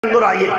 اندر آئیے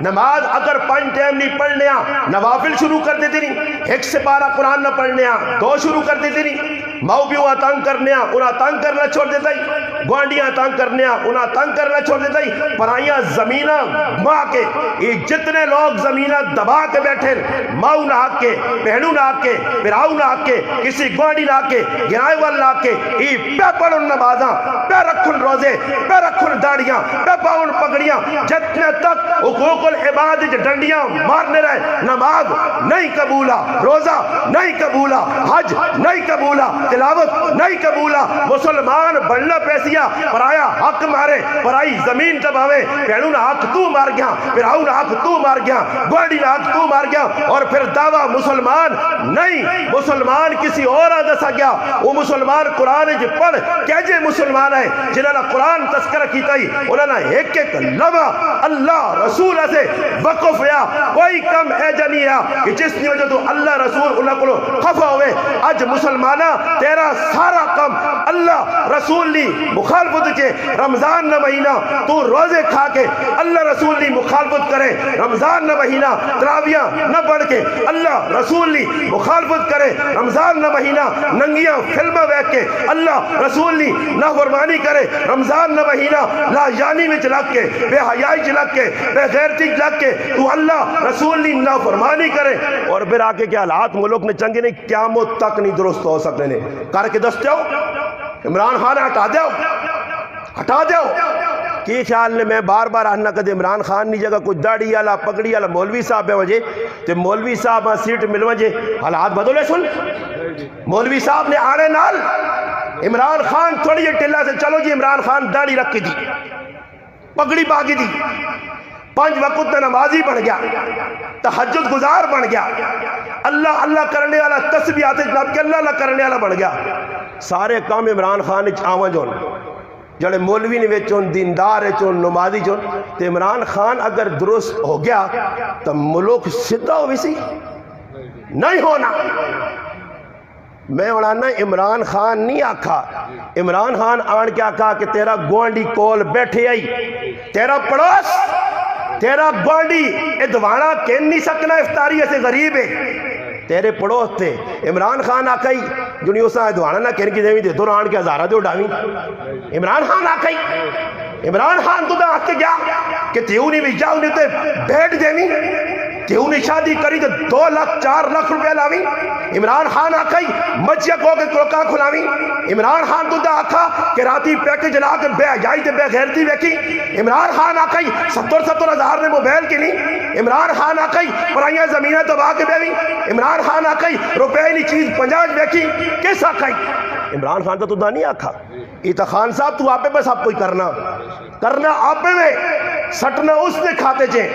نماز اگر 5 ٹائم نہیں پڑھنے نوافل شروع کر دیتے نہیں 1 سے 12 قرآن نہ پڑھنے 2 شروع کر دیتے نہیں ماؤ بھی وہاں تنگ کرنے انہاں تنگ کرنا چھوڑ دیتا ہی گوانڈیاں تنگ کرنے انہاں تنگ کرنا چھوڑ دیتا ہی پرائیاں زمینہ ماں کے یہ جتنے لوگ زمینہ دبا کے بیٹھے ماؤ نہ آگ کے بہنوں نہ آگ کے پھراؤ نہ آگ کے کسی گوانڈی نہ آگ کے گرائے وال نہ آگ کے یہ پہ پڑھن نمازاں پہ رکھن روزے پہ رکھن داڑیاں پہ پاؤن پگڑیاں جتنے تک حقوق العباد ڈنڈیاں مارنے رہے نماز نہیں قبولا روزہ نہیں قبولا حج نہیں قبولا تلاوت نہیں قبولا مسلمان بڑھنا پیسیا پرایا حق مارے پرائی زمین دباوے پہنوں نہ حق تو مار گیا پھر آؤں نہ حق تو مار گیا گوڑی نہ حق تو مار گیا اور پھر دعویٰ مسلمان نہیں مسلمان کسی اور دسا گیا وہ مسلمان قرآن جی پڑھ کہجے مسلمان ہے جنہوں نے قرآن تذکرہ کیتا ہی انہوں نے ایک لمحہ اللہ رسول سے وقف یا کوئی کم ایجا نہیں ہے کہ جس نے وجہ تو اللہ رسول انہوں کو خفا ہوئے اج مسلمانہ تیرا سارا کم اللہ رسول لی مخالفت کے رمضان نہ مہینہ تو روزے کھا کے اللہ رسول لی مخالفت کرے رمضان نہ مہینہ تراویاں نہ پڑھ کے اللہ رسول لی مخالفت کرے رمضان نہ مہینہ ننگیاں فلمہ بیٹھ کے اللہ رسول لی نافرمانی کرے رمضان نہ مہینہ لا جانی میں چلک کے بے حیائی چلک کے بے غیرتی چلک کے تو اللہ رسول لی نافرمانی کرے اور پھر آکے کیا حالات ملک نے چنگے نہیں قیامت تک نہیں درست ہو سکتے نے کر کے دستے ہو عمران خان ہٹا دیو کی خیال نے میں بار بار آنا کدے عمران خان نہیں جگہ کچھ داڑی والا پگڑی والا مولوی صاحب بے وجہ تے مولوی صاحب سیٹ مل وجہ حالات بدلے سن مولوی صاحب نے آنے نال عمران خان تھوڑی یہ ٹلہ سے چلو جی عمران خان داڑی رکھ کی دی پگڑی باغی دی 5 وقت نمازی بن گیا تہجد گزار بن گیا اللہ اللہ کرنے والا تسبیحات جناب کے اللہ اللہ کرنے والا بن گیا سارے کام عمران خان آواں جون جڑے مولوی نے ویچون دیندار چون نمازی چون تو عمران خان اگر درست ہو گیا تو ملک سدھا ہو سی نہیں ہونا میں اڑانا عمران خان نہیں آکھا عمران خان آن کے آکھا کہ تیرا گوانڈی کول بیٹھے آئی تیرا پڑوس تیرا گوانڈی ادوانا کہن نہیں سکنا افطاری ایسے غریب ہے تیرے پڑوس تھے عمران خان آکھائی جو نہیں اسا ادوانا نہ کہن کی دیویں دے دور آن کے ہزارہ دے اڑاویں عمران خان آکھائی عمران خان تو دا آکھے گیا کہ تیوں نہیں بھی جاؤ نہیں تے بیٹھ دیویں تیوں نے شادی کری تو 2 لاکھ 4 لاکھ روپے لاویں عمران خان آکھائی مچیا کو کے کلوکاں کھلاویں عمران خان تو دا آکھا کہ راتی پیکج لا کے بے حیائی تے بے غیرتی ویکھی عمران خان آکھائی 70 ہزار نے موبائل کی نہیں عمران خان آکھائی پرائیاں زمینہ دبا کے بیویں عمران خان آکھائی روپے نہیں چیز 50 ویکھی کس آکھائی عمران خان تو دا نہیں آکھا یہ تو خان صاحب تو آپے پہ سب کوئی کرنا آپے میں سٹنا اس نے کھاتے چے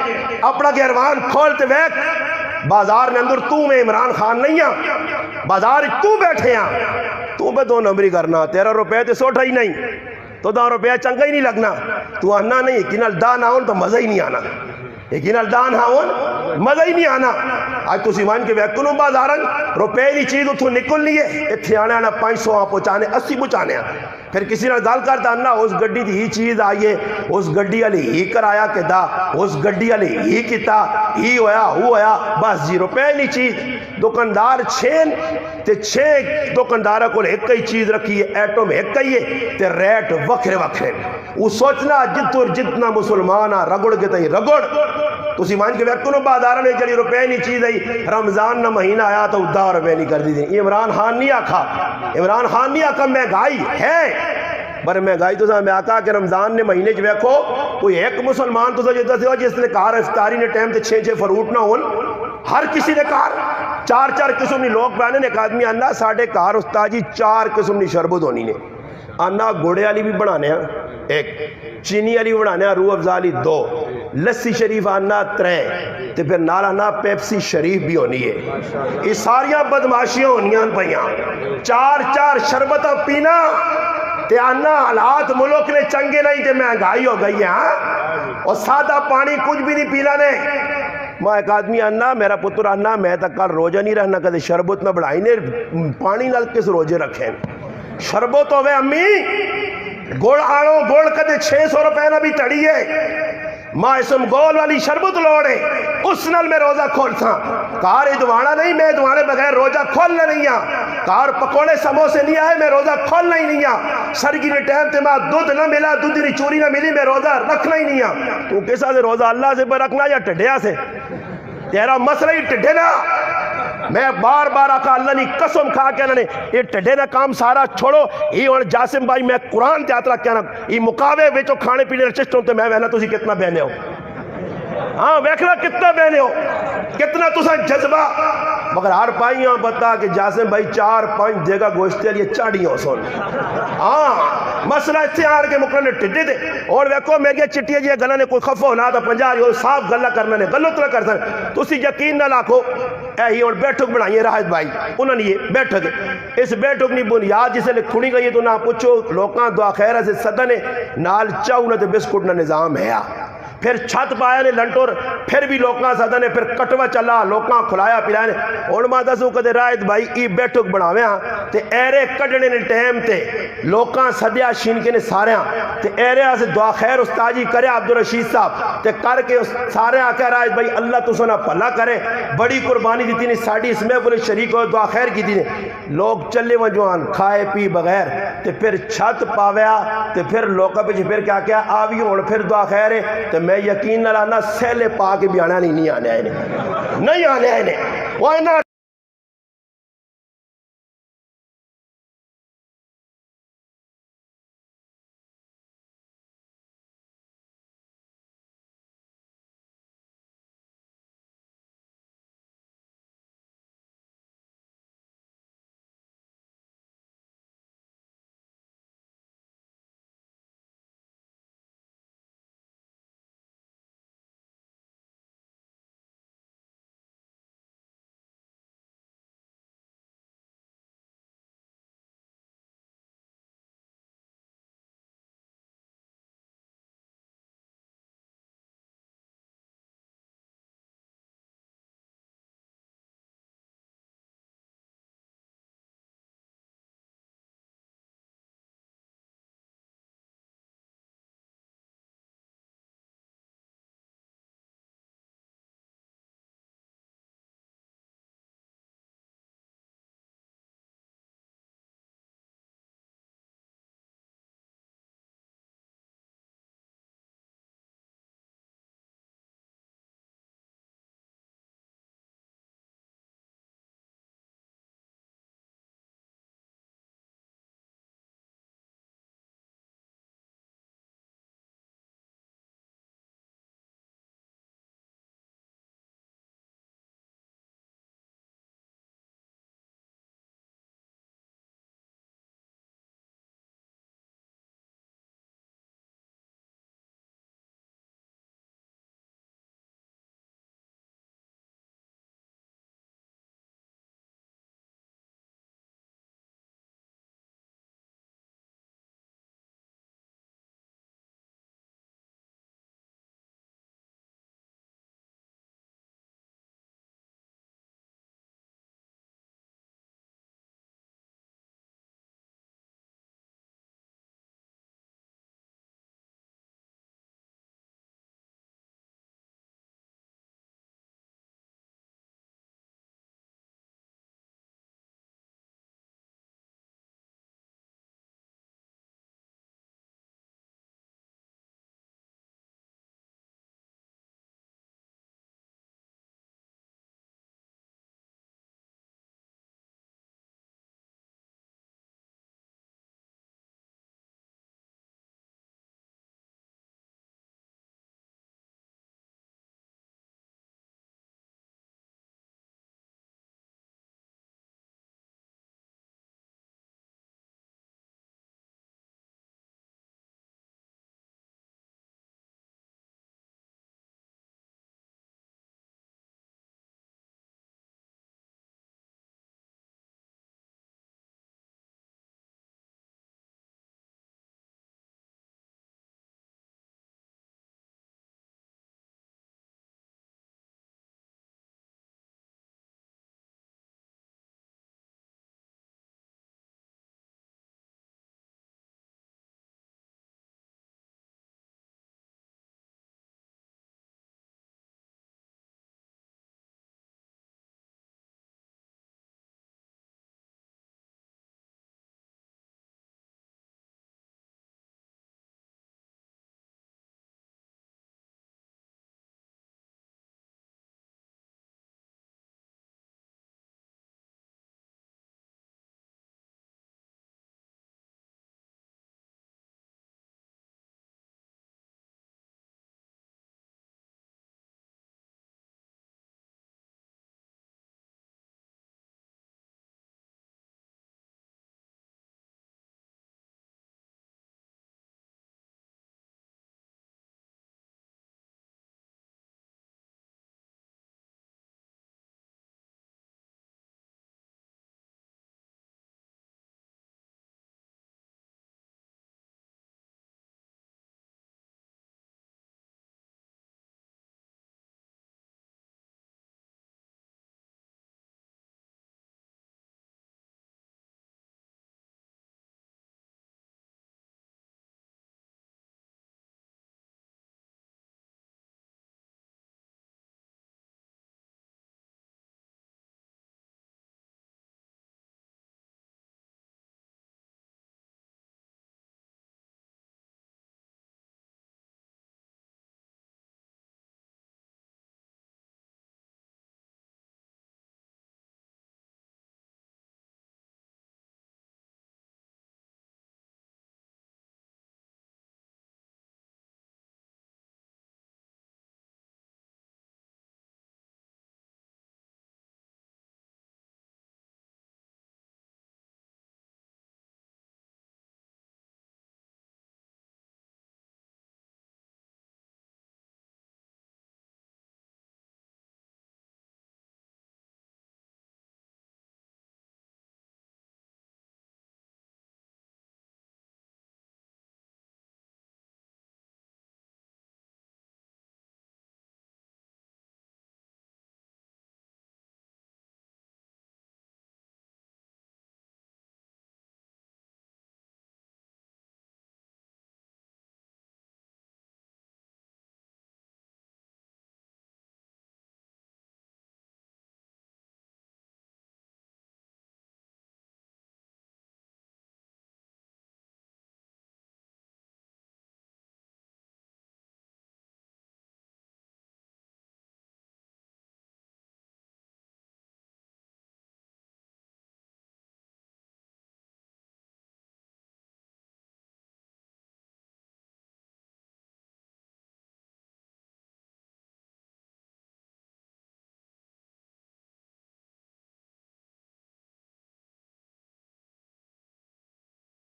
اپنا گیروان کھولتے ویک بازار میں اندر تو میں عمران خان نہیں ہاں بازار تو بیٹھے ہاں تو میں 2 نمبری کرنا 13 روپے تے سوٹا ہی نہیں تو 10 روپے چنگا ہی نہیں لگنا تو آنا نہیں یقین الدان آؤن تو مزہ ہی نہیں آنا یقین الدان آؤن مزہ ہی نہیں آنا آج تو سیمان کے ویکنوں بازارن روپے دی چیز اتھو نکل نہیں ہے اتھے آنے آنا 500 آپ پہنچانے 80 پہنچانے پھر کسی نے گال کرتا انہا اس گڈی دی ہی چیز آئیے اس گڈی علی ہی کرایا کہ دا اس گڈی علی ہی کتا ہی ہویا بس 0 روپے نہیں چیز دکاندار 6 تے 6 دکاندارہ کو ایک ہی چیز رکھی ہے ایٹم ایک ہی ہے تے ریٹ وکھرے وہ سوچنا جتنا مسلمان رگڑ کے تھی رگڑ تو سیمان کے ویکنوں بازارہ نے چلی روپے نہیں چیز ہے رمضان نہ مہینہ آیا تو 10 روپے نہیں کر دی دیں عمران خان نہیں آکھا عمران خان نہیں آکھا مہنگائی ہے بر مہنگائی تو میں آکھا کہ رمضان نے مہینے جو ویکھو کوئی ایک مسلمان تو جیتا سے ہو جس نے کہا افطاری نے ٹائم تے 6 فروٹ نہ ہون ہر کسی نے کہا 4 قسم نہیں لوگ پہنے نے ایک آدمی آنا ساڑھے کار استاجی 4 قسم نہیں شربت ہونی نے آنا گھوڑے والی بھی بنانے ہیں 1 چینی والی بنانے ہیں روح افزالی 2 لسی شریف آنا 3 تے پھر نال آنا پیپسی شریف بھی ہونی ہے یہ ساریاں بدماشیاں ہونیاں پہیاں 4 شربتہ پینا تے آنا حالات ملک نے چنگے نہیں تے مہنگائی ہو گئی ہے اور سادہ پانی کچھ بھی نہیں پینا نے میں ایک آدمی آنا میرا پتر آنا میں تک کل روجہ نہیں رہنا کدے شربت نہ بڑھائی نے پانی نال کس روجے رکھیں شربت ہوئے امی گوڑ آنو گوڑ کدے 600 روپے نہ بھی تڑی ہے ماں اسم گول والی شربت لوڑے اس نال میں روزہ کھول سا کار ادوانا نہیں میں ادوانے بغیر روزہ کھولنا نہیں ہاں کار پکوڑے سموسے نہیں آئے میں روزہ کھولنا ہی نہیں ہاں سرگی نے ٹائم تے ماں دودھ نہ ملا دودھ نے چوری نہ ملی میں روزہ رکھنا ہی نہیں ہاں تو کیسا سے روزہ اللہ سے رکھنا یا ٹڈیا سے تیرا مسئلہ ہی ٹڈے نا میں بار بار آقا اللہ نے قسم کھا کے انہوں نے یہ ٹڈے نا کام سارا چھوڑو یہ اور جاسم بھائی میں قرآن تے آترا کیا نا یہ مقابے ویچو کھانے پینے رچسٹوں تے میں ویلا تسی کتنا بہنے ہو ہاں ویکھنا کتنا بہنے ہو کتنا تسا جذبہ مگر ہر پائیاں بتا کہ جاسم بھائی 4-5 جگہ گوشتے لیے چاڑیوں سن ہاں مسئلہ اتنے آر کے مقرر نے ٹڈے دے اور ویکو میں گیا چٹیا جی گلہ نے کوئی خفہ ہونا تھا 50 ہو صاف گلہ کرنا نے غلط نہ کر سکتے تسی یقین نہ لاکھو اے ہی اور بیٹھک بنائیے راحت بھائی انہوں نے یہ بیٹھک اس بیٹھک نہیں بنیاد جسے کھڑی گئی تو نہ پوچھو لوکاں دعا خیر سے صدنے نال چاو نہ تے بسکٹ نہ نظام ہے پھر چھت پایا نے لنٹور پھر بھی لوکاں سادہ نے پھر کٹوا چلا لوکاں کھلایا پلایا نے اور ماں دسو کدے رائد بھائی ای بیٹھک بناوے ہاں تے ایرے کڈنے نے ٹیم تے لوکاں صدیا شین کے نے سارے ہاں تے ایرے سے دعا خیر استاجی کرے عبدالرشید صاحب تے کر کے سارے آکے رائد بھائی اللہ تو سنا پھلا کرے بڑی قربانی دیتی نے ساڑی اس میں بولے شریک ہو دعا خیر کی دی نے لوگ چلے وجوان کھائے پی بغیر تے پھر چھت پاویا تے پھر لوکا پہ پھر کیا آوی ہون پھر دعا خیر ہے تے میں یقین نہ لانا سیلے پا کے بھی آنا نہیں آنے آئے نہیں آنے آئے وہ اینا